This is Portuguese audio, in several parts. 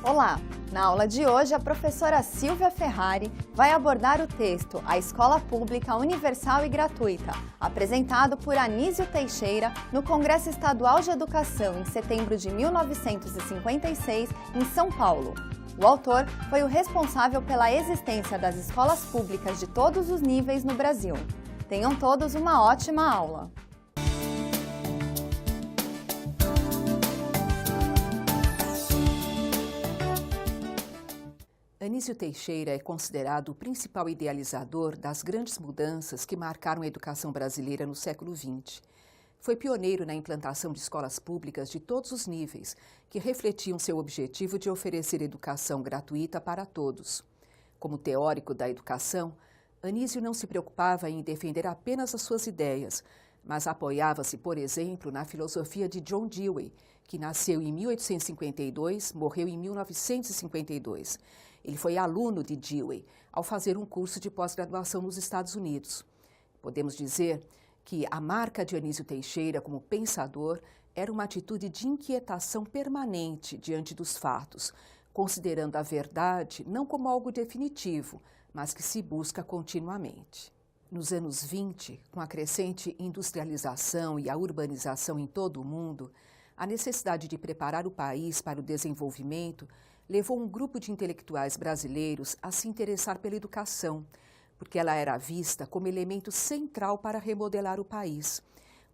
Olá! Na aula de hoje, a professora Silvia Ferrari vai abordar o texto A Escola Pública Universal e Gratuita, apresentado por Anísio Teixeira no Congresso Estadual de Educação em setembro de 1956, em São Paulo. O autor foi o responsável pela existência das escolas públicas de todos os níveis no Brasil. Tenham todos uma ótima aula! Anísio Teixeira é considerado o principal idealizador das grandes mudanças que marcaram a educação brasileira no século XX. Foi pioneiro na implantação de escolas públicas de todos os níveis, que refletiam seu objetivo de oferecer educação gratuita para todos. Como teórico da educação, Anísio não se preocupava em defender apenas as suas ideias, mas apoiava-se, por exemplo, na filosofia de John Dewey, que nasceu em 1852, morreu em 1952. Ele foi aluno de Dewey ao fazer um curso de pós-graduação nos Estados Unidos. Podemos dizer que a marca de Anísio Teixeira como pensador era uma atitude de inquietação permanente diante dos fatos, considerando a verdade não como algo definitivo, mas que se busca continuamente. Nos anos 20, com a crescente industrialização e a urbanização em todo o mundo, a necessidade de preparar o país para o desenvolvimento levou um grupo de intelectuais brasileiros a se interessar pela educação, porque ela era vista como elemento central para remodelar o país.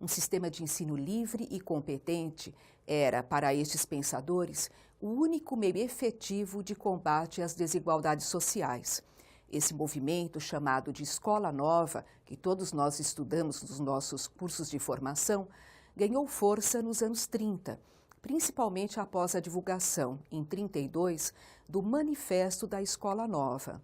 Um sistema de ensino livre e competente era, para estes pensadores, o único meio efetivo de combate às desigualdades sociais. Esse movimento, chamado de Escola Nova, que todos nós estudamos nos nossos cursos de formação, ganhou força nos anos 30, principalmente após a divulgação, em 32, do Manifesto da Escola Nova.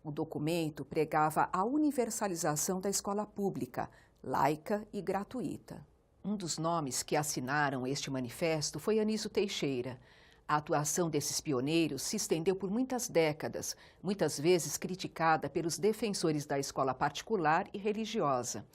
O documento pregava a universalização da escola pública, laica e gratuita. Um dos nomes que assinaram este manifesto foi Anísio Teixeira. A atuação desses pioneiros se estendeu por muitas décadas, muitas vezes criticada pelos defensores da escola particular e religiosa.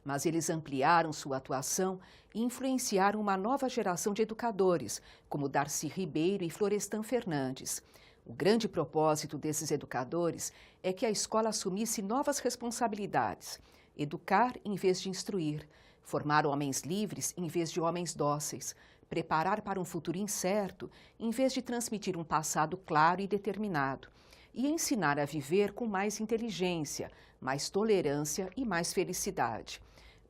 Mas eles ampliaram sua atuação e influenciaram uma nova geração de educadores, como Darcy Ribeiro e Florestan Fernandes. O grande propósito desses educadores é que a escola assumisse novas responsabilidades, educar em vez de instruir, formar homens livres em vez de homens dóceis, preparar para um futuro incerto em vez de transmitir um passado claro e determinado, e ensinar a viver com mais inteligência, mais tolerância e mais felicidade.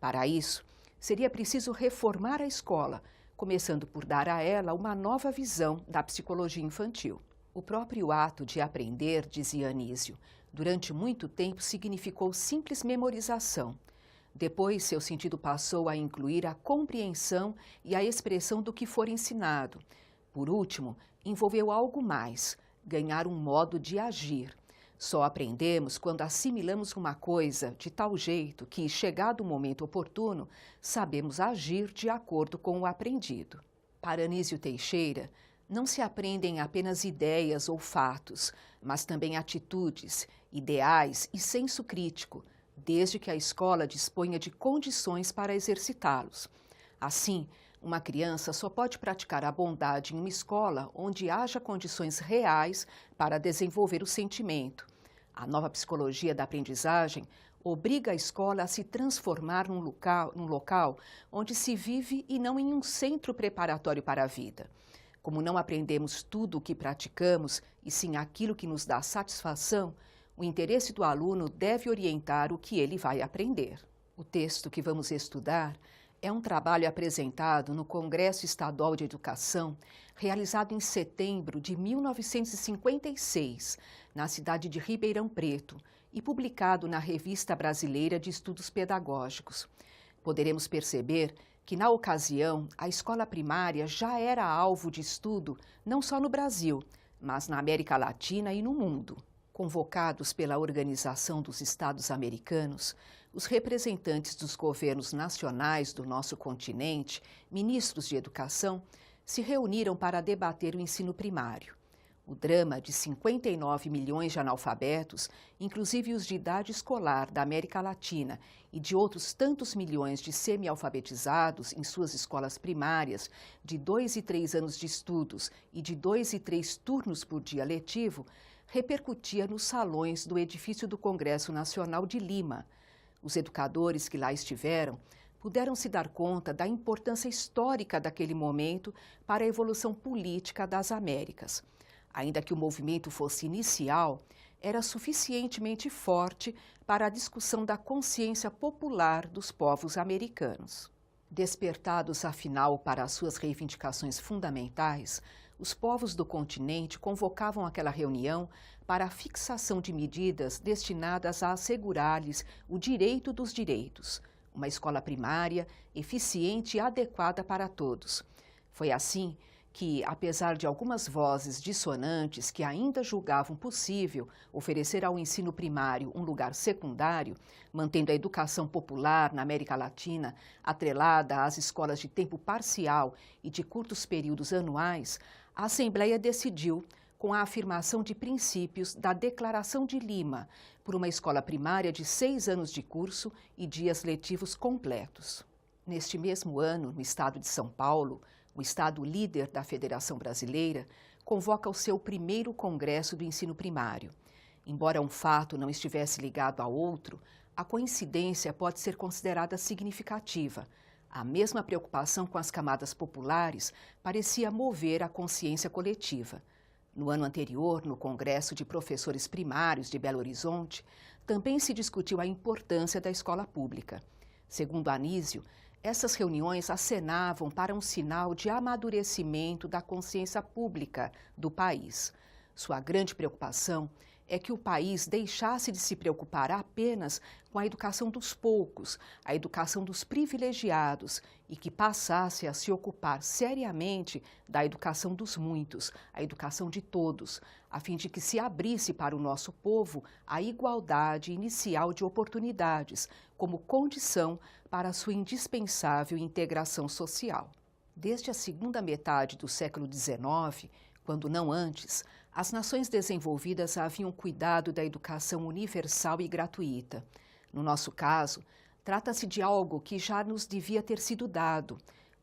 Para isso, seria preciso reformar a escola, começando por dar a ela uma nova visão da psicologia infantil. O próprio ato de aprender, dizia Anísio, durante muito tempo significou simples memorização. Depois, seu sentido passou a incluir a compreensão e a expressão do que for ensinado. Por último, envolveu algo mais, ganhar um modo de agir. Só aprendemos quando assimilamos uma coisa de tal jeito que, chegado o momento oportuno, sabemos agir de acordo com o aprendido. Para Anísio Teixeira, não se aprendem apenas ideias ou fatos, mas também atitudes, ideais e senso crítico, desde que a escola disponha de condições para exercitá-los. Assim, uma criança só pode praticar a bondade em uma escola onde haja condições reais para desenvolver o sentimento. A nova psicologia da aprendizagem obriga a escola a se transformar num local onde se vive e não em um centro preparatório para a vida. Como não aprendemos tudo o que praticamos, e sim aquilo que nos dá satisfação, o interesse do aluno deve orientar o que ele vai aprender. O texto que vamos estudar é um trabalho apresentado no Congresso Estadual de Educação, realizado em setembro de 1956, na cidade de Ribeirão Preto, e publicado na Revista Brasileira de Estudos Pedagógicos. Poderemos perceber que, na ocasião, a escola primária já era alvo de estudo não só no Brasil, mas na América Latina e no mundo. Convocados pela Organização dos Estados Americanos, os representantes dos governos nacionais do nosso continente, ministros de educação, se reuniram para debater o ensino primário. O drama de 59 milhões de analfabetos, inclusive os de idade escolar da América Latina e de outros tantos milhões de semi-alfabetizados em suas escolas primárias, de 2 e 3 anos de estudos e de 2 e 3 turnos por dia letivo, repercutia nos salões do edifício do Congresso Nacional de Lima. Os educadores que lá estiveram puderam se dar conta da importância histórica daquele momento para a evolução política das Américas. Ainda que o movimento fosse inicial, era suficientemente forte para a discussão da consciência popular dos povos americanos. Despertados, afinal, para as suas reivindicações fundamentais, os povos do continente convocavam aquela reunião para a fixação de medidas destinadas a assegurar-lhes o direito dos direitos, uma escola primária eficiente e adequada para todos. Foi assim que, apesar de algumas vozes dissonantes que ainda julgavam possível oferecer ao ensino primário um lugar secundário, mantendo a educação popular na América Latina atrelada às escolas de tempo parcial e de curtos períodos anuais, a Assembleia decidiu, com a afirmação de princípios da Declaração de Lima, por uma escola primária de 6 anos de curso e dias letivos completos. Neste mesmo ano, no estado de São Paulo, o estado líder da Federação Brasileira convoca o seu primeiro congresso do ensino primário. Embora um fato não estivesse ligado ao outro, a coincidência pode ser considerada significativa. A mesma preocupação com as camadas populares parecia mover a consciência coletiva. No ano anterior, no Congresso de Professores Primários de Belo Horizonte, também se discutiu a importância da escola pública. Segundo Anísio, essas reuniões acenavam para um sinal de amadurecimento da consciência pública do país. Sua grande preocupação é que o país deixasse de se preocupar apenas com a educação dos poucos, a educação dos privilegiados, e que passasse a se ocupar seriamente da educação dos muitos, a educação de todos, a fim de que se abrisse para o nosso povo a igualdade inicial de oportunidades, como condição para a sua indispensável integração social. Desde a segunda metade do século XIX, quando não antes, as nações desenvolvidas haviam cuidado da educação universal e gratuita. No nosso caso, trata-se de algo que já nos devia ter sido dado.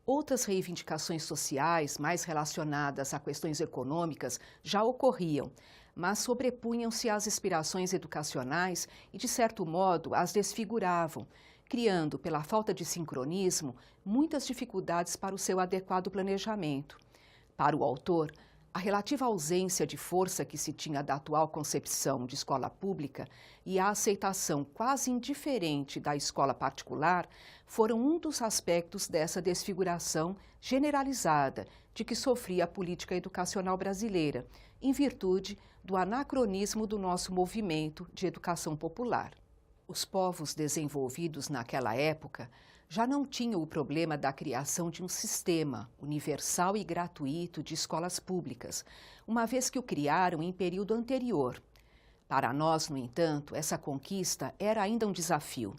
Outras reivindicações sociais, mais relacionadas a questões econômicas, já ocorriam, mas sobrepunham-se às aspirações educacionais e, de certo modo, as desfiguravam, criando, pela falta de sincronismo, muitas dificuldades para o seu adequado planejamento. Para o autor, a relativa ausência de força que se tinha da atual concepção de escola pública e a aceitação quase indiferente da escola particular foram um dos aspectos dessa desfiguração generalizada de que sofria a política educacional brasileira, em virtude do anacronismo do nosso movimento de educação popular. Os povos desenvolvidos naquela época já não tinham o problema da criação de um sistema universal e gratuito de escolas públicas, uma vez que o criaram em período anterior. Para nós, no entanto, essa conquista era ainda um desafio.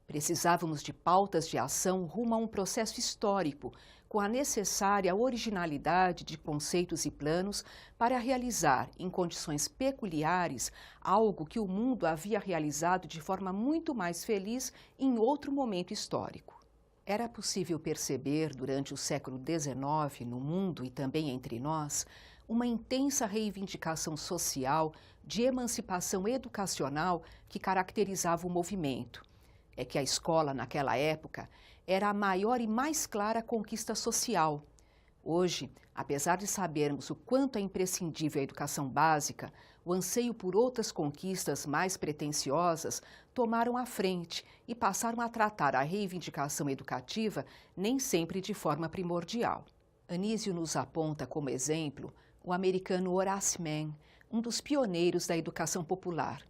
Precisávamos de pautas de ação rumo a um processo histórico, com a necessária originalidade de conceitos e planos para realizar, em condições peculiares, algo que o mundo havia realizado de forma muito mais feliz em outro momento histórico. Era possível perceber, durante o século XIX, no mundo e também entre nós, uma intensa reivindicação social de emancipação educacional que caracterizava o movimento. É que a escola, naquela época, era a maior e mais clara conquista social. Hoje, apesar de sabermos o quanto é imprescindível a educação básica, o anseio por outras conquistas mais pretensiosas tomaram a frente e passaram a tratar a reivindicação educativa nem sempre de forma primordial. Anísio nos aponta como exemplo o americano Horace Mann, um dos pioneiros da educação popular.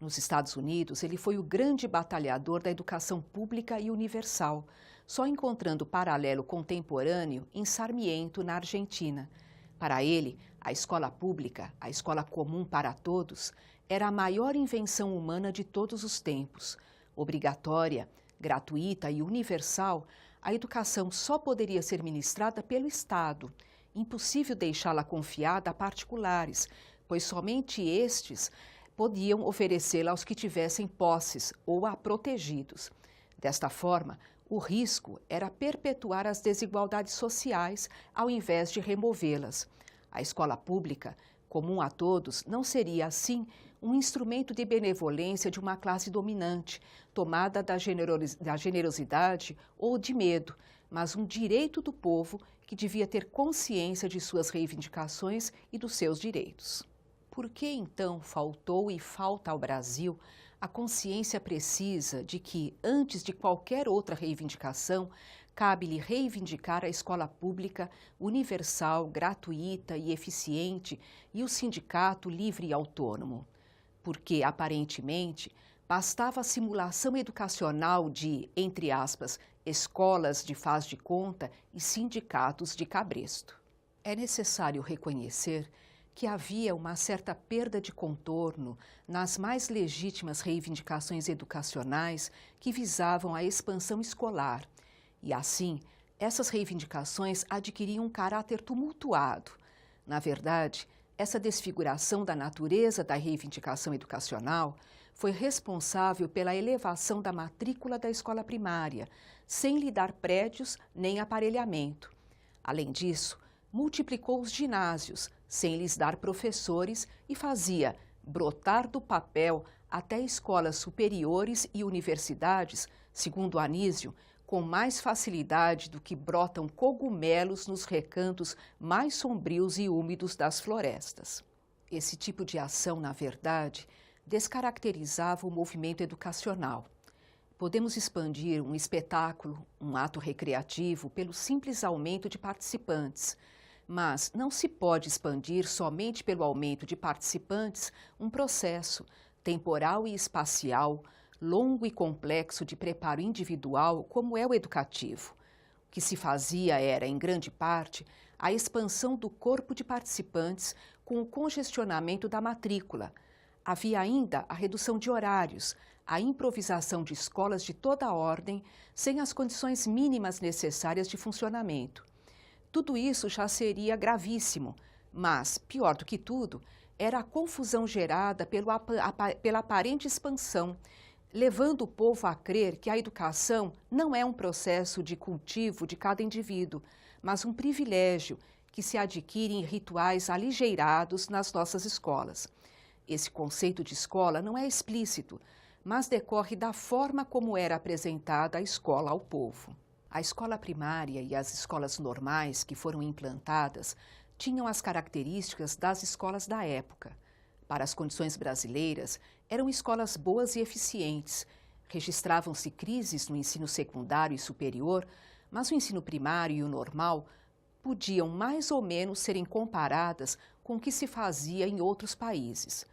Nos Estados Unidos, ele foi o grande batalhador da educação pública e universal, só encontrando paralelo contemporâneo em Sarmiento, na Argentina. Para ele, a escola pública, a escola comum para todos, era a maior invenção humana de todos os tempos. Obrigatória, gratuita e universal, a educação só poderia ser ministrada pelo Estado. impossível deixá-la confiada a particulares, pois somente estes podiam oferecê-la aos que tivessem posses ou a protegidos. Desta forma, o risco era perpetuar as desigualdades sociais ao invés de removê-las. A escola pública, comum a todos, não seria, assim, um instrumento de benevolência de uma classe dominante, tomada da generosidade ou de medo, mas um direito do povo que devia ter consciência de suas reivindicações e dos seus direitos. Por que, então, faltou e falta ao Brasil a consciência precisa de que, antes de qualquer outra reivindicação, cabe-lhe reivindicar a escola pública universal, gratuita e eficiente e o sindicato livre e autônomo? Porque, aparentemente, bastava a simulação educacional de, entre aspas, escolas de faz de conta e sindicatos de cabresto. É necessário reconhecer que havia uma certa perda de contorno nas mais legítimas reivindicações educacionais que visavam a expansão escolar. E, assim, essas reivindicações adquiriam um caráter tumultuado. Na verdade, essa desfiguração da natureza da reivindicação educacional foi responsável pela elevação da matrícula da escola primária, sem lhe dar prédios nem aparelhamento. Além disso, multiplicou os ginásios, sem lhes dar professores, e fazia brotar do papel até escolas superiores e universidades, segundo Anísio, com mais facilidade do que brotam cogumelos nos recantos mais sombrios e úmidos das florestas. Esse tipo de ação, na verdade, descaracterizava o movimento educacional. Podemos expandir um espetáculo, um ato recreativo, pelo simples aumento de participantes, mas não se pode expandir somente pelo aumento de participantes um processo temporal e espacial, longo e complexo de preparo individual, como é o educativo. O que se fazia era, em grande parte, a expansão do corpo de participantes com o congestionamento da matrícula. Havia ainda a redução de horários, a improvisação de escolas de toda a ordem, sem as condições mínimas necessárias de funcionamento. Tudo isso já seria gravíssimo, mas, pior do que tudo, era a confusão gerada pela aparente expansão, levando o povo a crer que a educação não é um processo de cultivo de cada indivíduo, mas um privilégio que se adquire em rituais aligeirados nas nossas escolas. Esse conceito de escola não é explícito, mas decorre da forma como era apresentada a escola ao povo. A escola primária e as escolas normais que foram implantadas tinham as características das escolas da época. Para as condições brasileiras, eram escolas boas e eficientes. Registravam-se crises no ensino secundário e superior, mas o ensino primário e o normal podiam mais ou menos serem comparadas com o que se fazia em outros países.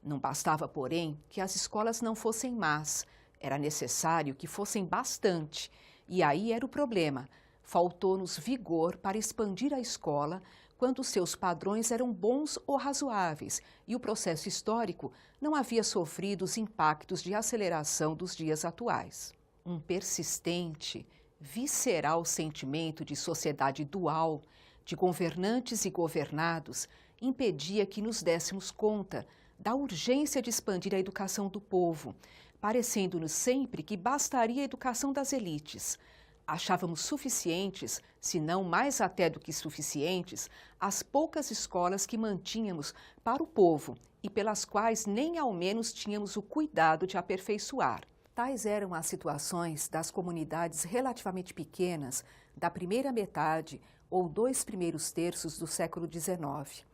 Não bastava, porém, que as escolas não fossem más, era necessário que fossem bastante. E aí era o problema, faltou-nos vigor para expandir a escola quando seus padrões eram bons ou razoáveis e o processo histórico não havia sofrido os impactos de aceleração dos dias atuais. Um persistente, visceral sentimento de sociedade dual, de governantes e governados, impedia que nos dessemos conta da urgência de expandir a educação do povo, parecendo-nos sempre que bastaria a educação das elites. Achávamos suficientes, se não mais até do que suficientes, as poucas escolas que mantínhamos para o povo e pelas quais nem ao menos tínhamos o cuidado de aperfeiçoar. Tais eram as situações das comunidades relativamente pequenas da primeira metade ou 2 primeiros terços do século XIX.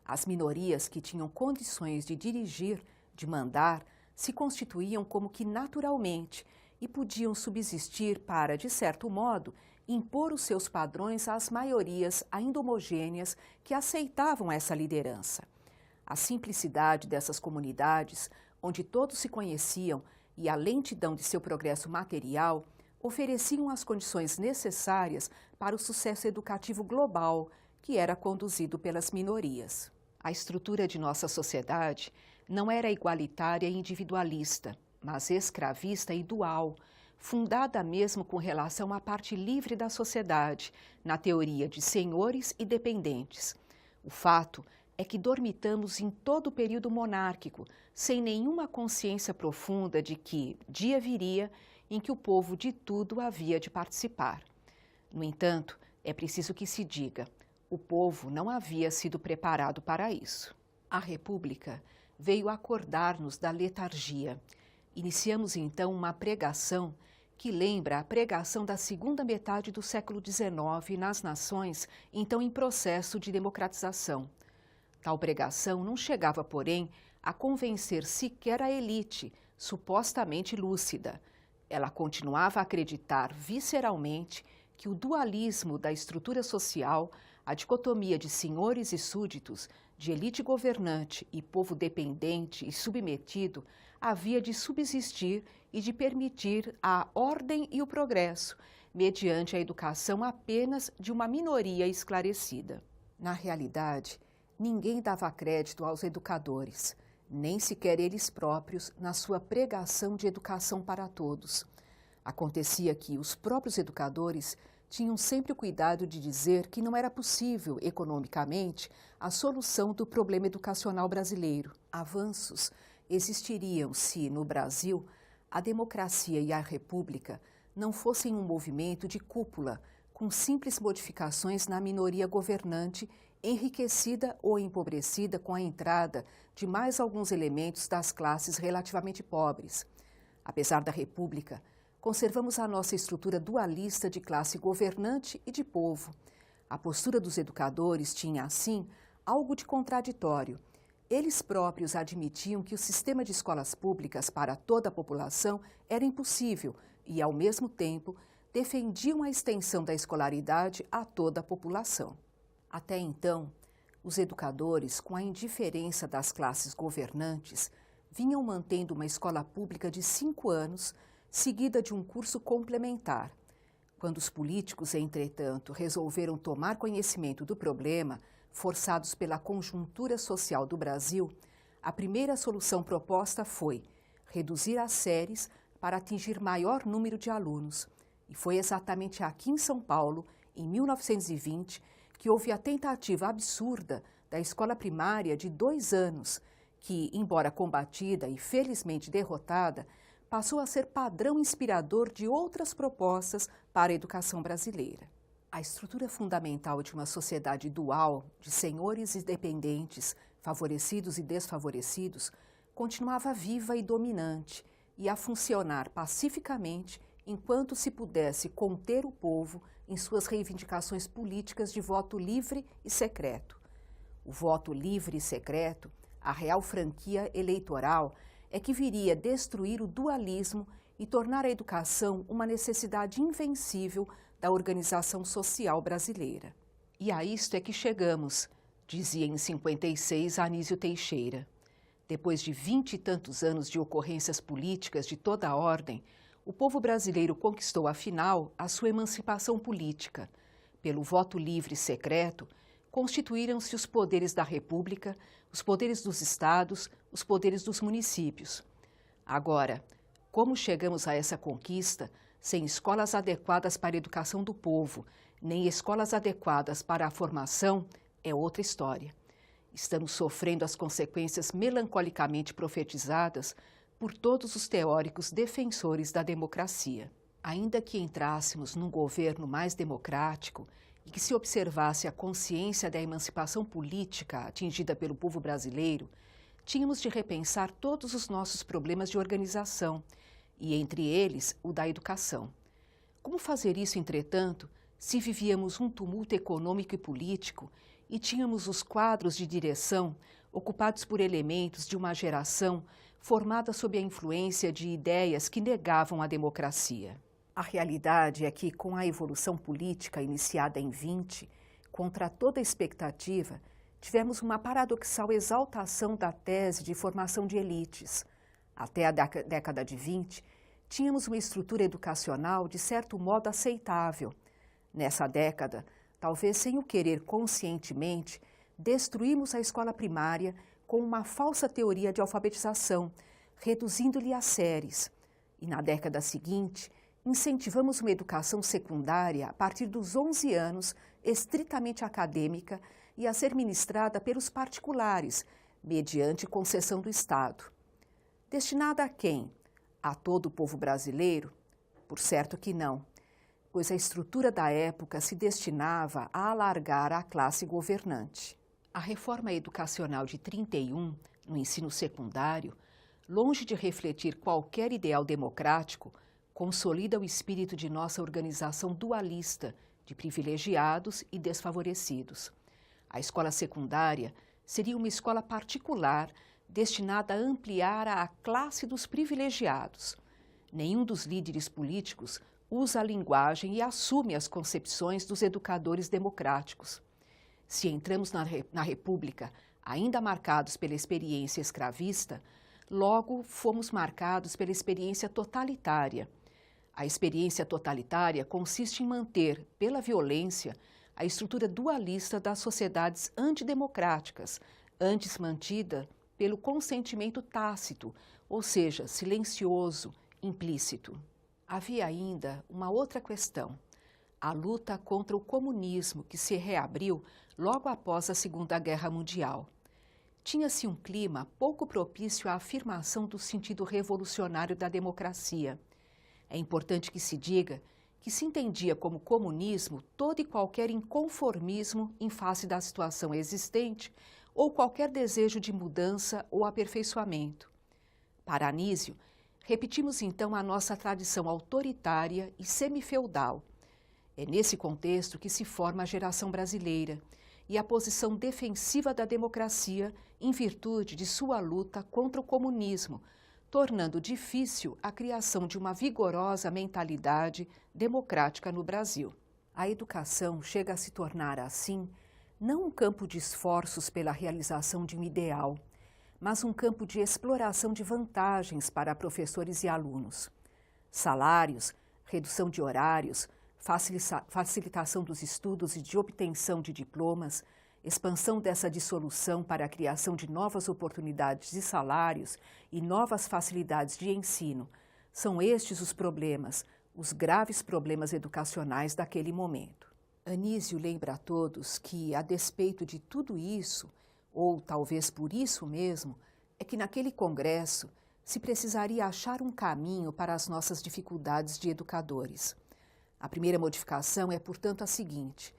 As minorias que tinham condições de dirigir, de mandar, se constituíam como que naturalmente e podiam subsistir para, de certo modo, impor os seus padrões às maiorias ainda homogêneas que aceitavam essa liderança. A simplicidade dessas comunidades, onde todos se conheciam, e a lentidão de seu progresso material, ofereciam as condições necessárias para o sucesso educativo global, que era conduzido pelas minorias. A estrutura de nossa sociedade não era igualitária e individualista, mas escravista e dual, fundada mesmo com relação à parte livre da sociedade, na teoria de senhores e dependentes. O fato é que dormitamos em todo o período monárquico, sem nenhuma consciência profunda de que dia viria em que o povo de tudo havia de participar. No entanto, é preciso que se diga, o povo não havia sido preparado para isso. A República veio acordar-nos da letargia. Iniciamos então uma pregação que lembra a pregação da segunda metade do século XIX nas nações, então em processo de democratização. Tal pregação não chegava, porém, a convencer sequer a elite, supostamente lúcida. Ela continuava a acreditar visceralmente que o dualismo da estrutura social, a dicotomia de senhores e súditos, de elite governante e povo dependente e submetido, havia de subsistir e de permitir a ordem e o progresso, mediante a educação apenas de uma minoria esclarecida. Na realidade, ninguém dava crédito aos educadores, nem sequer eles próprios na sua pregação de educação para todos. Acontecia que os próprios educadores tinham sempre o cuidado de dizer que não era possível, economicamente, a solução do problema educacional brasileiro. Avanços existiriam se, no Brasil, a democracia e a república não fossem um movimento de cúpula, com simples modificações na minoria governante, enriquecida ou empobrecida com a entrada de mais alguns elementos das classes relativamente pobres. Apesar da república, conservamos a nossa estrutura dualista de classe governante e de povo. A postura dos educadores tinha, assim, algo de contraditório. Eles próprios admitiam que o sistema de escolas públicas para toda a população era impossível e, ao mesmo tempo, defendiam a extensão da escolaridade a toda a população. Até então, os educadores, com a indiferença das classes governantes, vinham mantendo uma escola pública de 5 anos, seguida de um curso complementar. Quando os políticos, entretanto, resolveram tomar conhecimento do problema, forçados pela conjuntura social do Brasil, a primeira solução proposta foi reduzir as séries para atingir maior número de alunos. E foi exatamente aqui em São Paulo, em 1920, que houve a tentativa absurda da escola primária de 2 anos, que, embora combatida e felizmente derrotada, passou a ser padrão inspirador de outras propostas para a educação brasileira. A estrutura fundamental de uma sociedade dual, de senhores e dependentes, favorecidos e desfavorecidos, continuava viva e dominante e a funcionar pacificamente enquanto se pudesse conter o povo em suas reivindicações políticas de voto livre e secreto. O voto livre e secreto, a real franquia eleitoral, é que viria destruir o dualismo e tornar a educação uma necessidade invencível da organização social brasileira. E a isto é que chegamos, dizia em 56 Anísio Teixeira. Depois de 20 e tantos anos de ocorrências políticas de toda a ordem, o povo brasileiro conquistou, afinal, a sua emancipação política. Pelo voto livre e secreto, constituíram-se os poderes da República, os poderes dos estados, os poderes dos municípios. Agora, como chegamos a essa conquista sem escolas adequadas para a educação do povo, nem escolas adequadas para a formação, é outra história. Estamos sofrendo as consequências melancolicamente profetizadas por todos os teóricos defensores da democracia. Ainda que entrássemos num governo mais democrático e que se observasse a consciência da emancipação política atingida pelo povo brasileiro, tínhamos de repensar todos os nossos problemas de organização, e entre eles o da educação. Como fazer isso, entretanto, se vivíamos um tumulto econômico e político e tínhamos os quadros de direção ocupados por elementos de uma geração formada sob a influência de ideias que negavam a democracia? A realidade é que, com a evolução política iniciada em 20, contra toda expectativa, tivemos uma paradoxal exaltação da tese de formação de elites. Até a década de 20, tínhamos uma estrutura educacional de certo modo aceitável. Nessa década, talvez sem o querer conscientemente, destruímos a escola primária com uma falsa teoria de alfabetização, reduzindo-lhe as séries. E na década seguinte, Incentivamos uma educação secundária a partir dos 11 anos, estritamente acadêmica e a ser ministrada pelos particulares, mediante concessão do Estado. Destinada a quem? A todo o povo brasileiro? Por certo que não, pois a estrutura da época se destinava a alargar a classe governante. A reforma educacional de 31, no ensino secundário, longe de refletir qualquer ideal democrático, consolida o espírito de nossa organização dualista de privilegiados e desfavorecidos. A escola secundária seria uma escola particular destinada a ampliar a classe dos privilegiados. Nenhum dos líderes políticos usa a linguagem e assume as concepções dos educadores democráticos. Se entramos na República ainda marcados pela experiência escravista, logo fomos marcados pela experiência totalitária. A experiência totalitária consiste em manter, pela violência, a estrutura dualista das sociedades antidemocráticas, antes mantida pelo consentimento tácito, ou seja, silencioso, implícito. Havia ainda uma outra questão, a luta contra o comunismo que se reabriu logo após a Segunda Guerra Mundial. Tinha-se um clima pouco propício à afirmação do sentido revolucionário da democracia. É importante que se diga que se entendia como comunismo todo e qualquer inconformismo em face da situação existente ou qualquer desejo de mudança ou aperfeiçoamento. Para Anísio, repetimos então a nossa tradição autoritária e semifeudal. É nesse contexto que se forma a geração brasileira e a posição defensiva da democracia em virtude de sua luta contra o comunismo, tornando difícil a criação de uma vigorosa mentalidade democrática no Brasil. A educação chega a se tornar, assim, não um campo de esforços pela realização de um ideal, mas um campo de exploração de vantagens para professores e alunos. Salários, redução de horários, facilitação dos estudos e de obtenção de diplomas, expansão dessa dissolução para a criação de novas oportunidades de salários e novas facilidades de ensino. São estes os problemas, os graves problemas educacionais daquele momento. Anísio lembra a todos que, a despeito de tudo isso, ou talvez por isso mesmo, é que naquele congresso se precisaria achar um caminho para as nossas dificuldades de educadores. A primeira modificação é, portanto, a seguinte: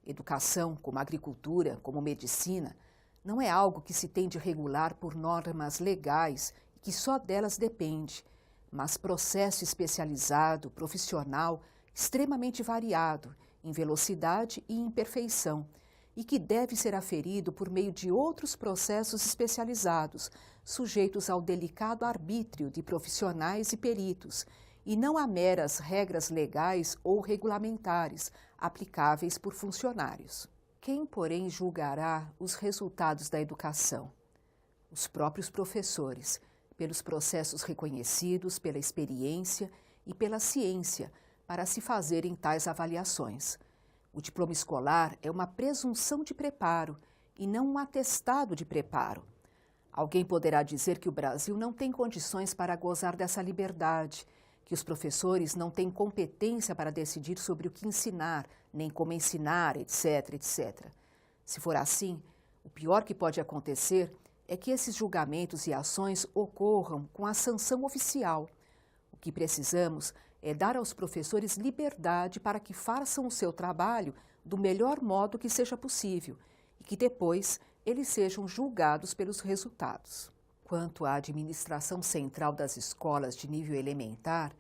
educação, como agricultura, como medicina, não é algo que se tem de regular por normas legais e que só delas depende, mas processo especializado, profissional, extremamente variado, em velocidade e em perfeição, e que deve ser aferido por meio de outros processos especializados, sujeitos ao delicado arbítrio de profissionais e peritos, e não a meras regras legais ou regulamentares aplicáveis por funcionários. Quem, porém, julgará os resultados da educação? Os próprios professores, pelos processos reconhecidos pela experiência e pela ciência para se fazerem tais avaliações. O diploma escolar é uma presunção de preparo e não um atestado de preparo. Alguém poderá dizer que o Brasil não tem condições para gozar dessa liberdade, que os professores não têm competência para decidir sobre o que ensinar, nem como ensinar, etc., etc. Se for assim, o pior que pode acontecer é que esses julgamentos e ações ocorram com a sanção oficial. O que precisamos é dar aos professores liberdade para que façam o seu trabalho do melhor modo que seja possível e que depois eles sejam julgados pelos resultados. Quanto à administração central das escolas de nível elementar,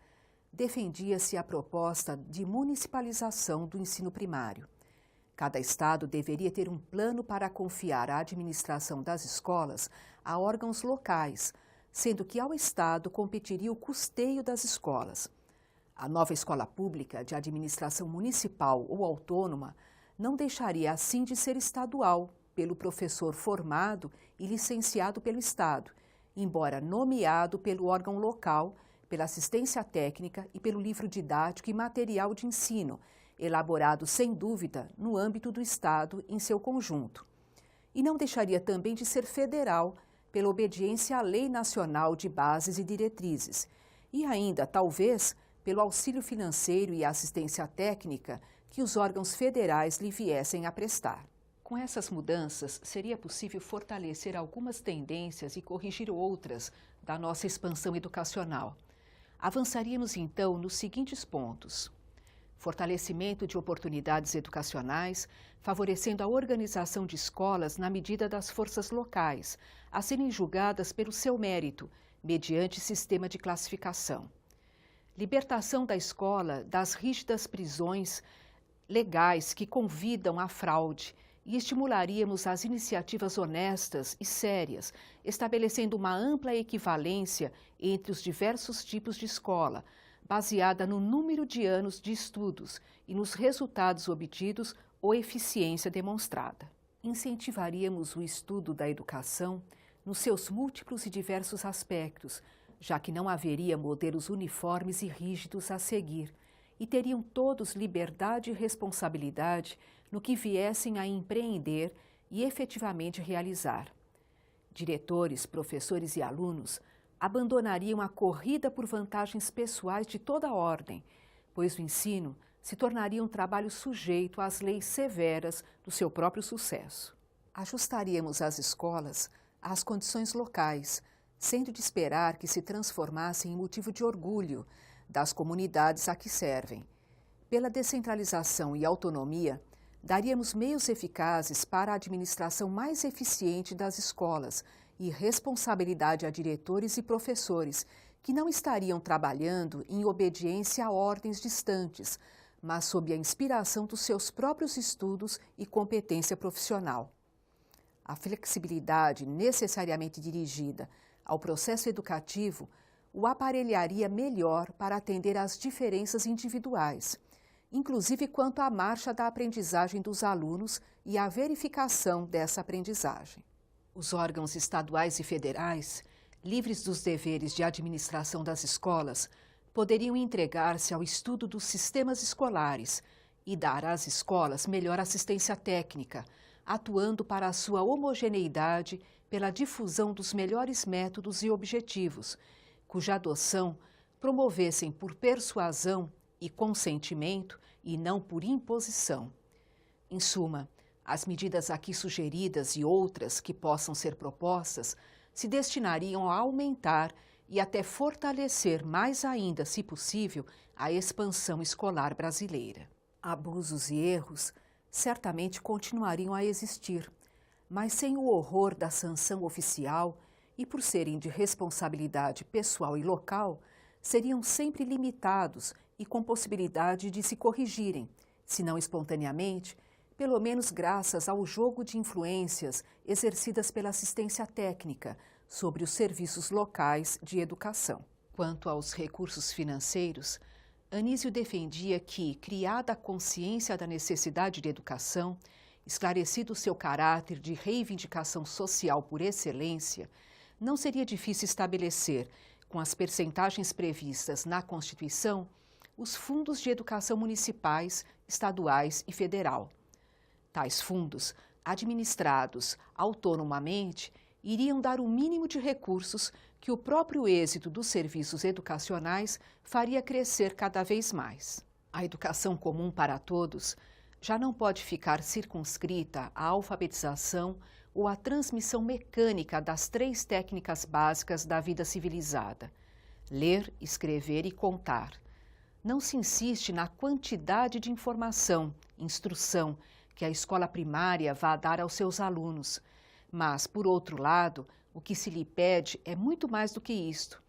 defendia-se a proposta de municipalização do ensino primário. Cada estado deveria ter um plano para confiar a administração das escolas a órgãos locais, sendo que ao estado competiria o custeio das escolas. A nova escola pública de administração municipal ou autônoma não deixaria assim de ser estadual, pelo professor formado e licenciado pelo Estado, embora nomeado pelo órgão local, pela assistência técnica e pelo livro didático e material de ensino, elaborado sem dúvida no âmbito do Estado em seu conjunto. E não deixaria também de ser federal, pela obediência à Lei Nacional de Bases e Diretrizes, e ainda, talvez, pelo auxílio financeiro e assistência técnica que os órgãos federais lhe viessem a prestar. Com essas mudanças, seria possível fortalecer algumas tendências e corrigir outras da nossa expansão educacional. Avançaríamos, então, nos seguintes pontos: fortalecimento de oportunidades educacionais, favorecendo a organização de escolas na medida das forças locais, a serem julgadas pelo seu mérito, mediante sistema de classificação. Libertação da escola das rígidas prisões legais que convidam à fraude e estimularíamos as iniciativas honestas e sérias, estabelecendo uma ampla equivalência entre os diversos tipos de escola, baseada no número de anos de estudos e nos resultados obtidos ou eficiência demonstrada. Incentivaríamos o estudo da educação nos seus múltiplos e diversos aspectos, já que não haveria modelos uniformes e rígidos a seguir, e teriam todos liberdade e responsabilidade no que viessem a empreender e efetivamente realizar. Diretores, professores e alunos abandonariam a corrida por vantagens pessoais de toda a ordem, pois o ensino se tornaria um trabalho sujeito às leis severas do seu próprio sucesso. Ajustaríamos as escolas às condições locais, sendo de esperar que se transformassem em motivo de orgulho das comunidades a que servem. Pela descentralização e autonomia, daríamos meios eficazes para a administração mais eficiente das escolas e responsabilidade a diretores e professores que não estariam trabalhando em obediência a ordens distantes, mas sob a inspiração dos seus próprios estudos e competência profissional. A flexibilidade necessariamente dirigida ao processo educativo o aparelharia melhor para atender às diferenças individuais, inclusive quanto à marcha da aprendizagem dos alunos e à verificação dessa aprendizagem. Os órgãos estaduais e federais, livres dos deveres de administração das escolas, poderiam entregar-se ao estudo dos sistemas escolares e dar às escolas melhor assistência técnica, atuando para a sua homogeneidade pela difusão dos melhores métodos e objetivos, cuja adoção promovessem por persuasão e consentimento e não por imposição. Em suma, as medidas aqui sugeridas e outras que possam ser propostas se destinariam a aumentar e até fortalecer mais ainda, se possível, a expansão escolar brasileira. Abusos e erros certamente continuariam a existir, mas sem o horror da sanção oficial e por serem de responsabilidade pessoal e local, seriam sempre limitados e com possibilidade de se corrigirem, se não espontaneamente, pelo menos graças ao jogo de influências exercidas pela assistência técnica sobre os serviços locais de educação. Quanto aos recursos financeiros, Anísio defendia que, criada a consciência da necessidade de educação, esclarecido seu caráter de reivindicação social por excelência, não seria difícil estabelecer, com as percentagens previstas na Constituição, os fundos de educação municipais, estaduais e federal. Tais fundos, administrados autonomamente, iriam dar o mínimo de recursos que o próprio êxito dos serviços educacionais faria crescer cada vez mais. A educação comum para todos já não pode ficar circunscrita à alfabetização ou à transmissão mecânica das 3 técnicas básicas da vida civilizada: ler, escrever e contar. Não se insiste na quantidade de informação, instrução, que a escola primária vá dar aos seus alunos, mas, por outro lado, o que se lhe pede é muito mais do que isto.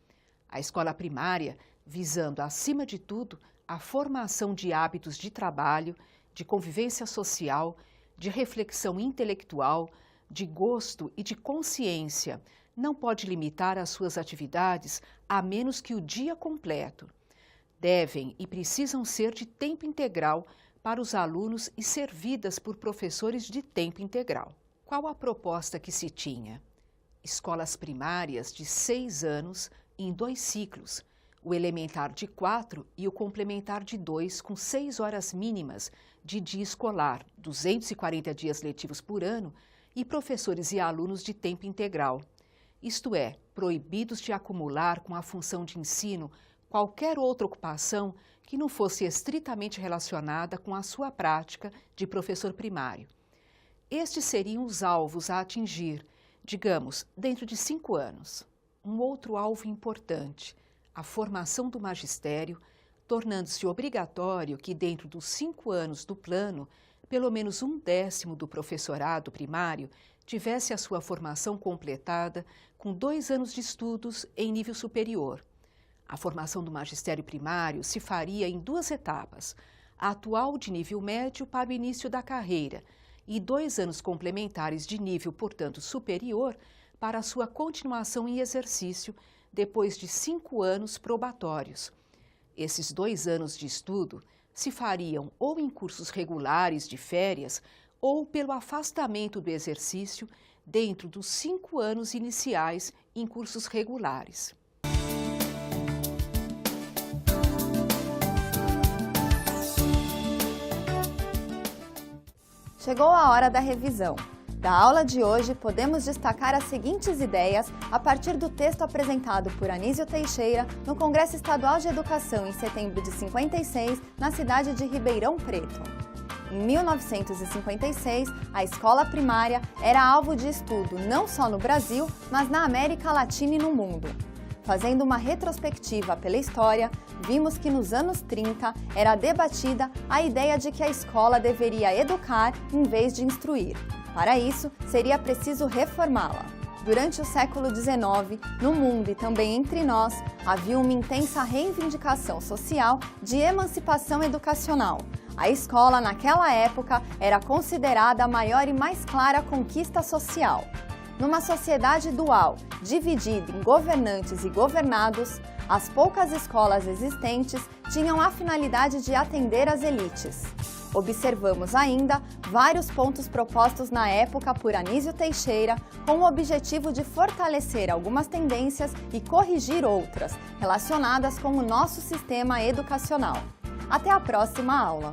A escola primária, visando, acima de tudo, a formação de hábitos de trabalho, de convivência social, de reflexão intelectual, de gosto e de consciência, não pode limitar as suas atividades a menos que o dia completo. Devem e precisam ser de tempo integral para os alunos e servidas por professores de tempo integral. Qual a proposta que se tinha? Escolas primárias de 6 anos em 2 ciclos, o elementar de 4 e o complementar de 2, com 6 horas mínimas de dia escolar, 240 dias letivos por ano, e professores e alunos de tempo integral. Isto é, proibidos de acumular com a função de ensino qualquer outra ocupação que não fosse estritamente relacionada com a sua prática de professor primário. Estes seriam os alvos a atingir, digamos, dentro de 5 anos. Um outro alvo importante, a formação do magistério, tornando-se obrigatório que dentro dos 5 anos do plano, pelo menos 1/10 do professorado primário tivesse a sua formação completada com 2 anos de estudos em nível superior. A formação do magistério primário se faria em 2 etapas, a atual de nível médio para o início da carreira e 2 anos complementares de nível, portanto, superior para a sua continuação em exercício depois de 5 anos probatórios. Esses 2 anos de estudo se fariam ou em cursos regulares de férias ou pelo afastamento do exercício dentro dos 5 anos iniciais em cursos regulares. Chegou a hora da revisão. Da aula de hoje, podemos destacar as seguintes ideias a partir do texto apresentado por Anísio Teixeira no Congresso Estadual de Educação em setembro de 56, na cidade de Ribeirão Preto. Em 1956, a escola primária era alvo de estudo não só no Brasil, mas na América Latina e no mundo. Fazendo uma retrospectiva pela história, vimos que nos anos 30 era debatida a ideia de que a escola deveria educar em vez de instruir. Para isso, seria preciso reformá-la. Durante o século XIX, no mundo e também entre nós, havia uma intensa reivindicação social de emancipação educacional. A escola, naquela época, era considerada a maior e mais clara conquista social. Numa sociedade dual, dividida em governantes e governados, as poucas escolas existentes tinham a finalidade de atender as elites. Observamos ainda vários pontos propostos na época por Anísio Teixeira com o objetivo de fortalecer algumas tendências e corrigir outras, relacionadas com o nosso sistema educacional. Até a próxima aula!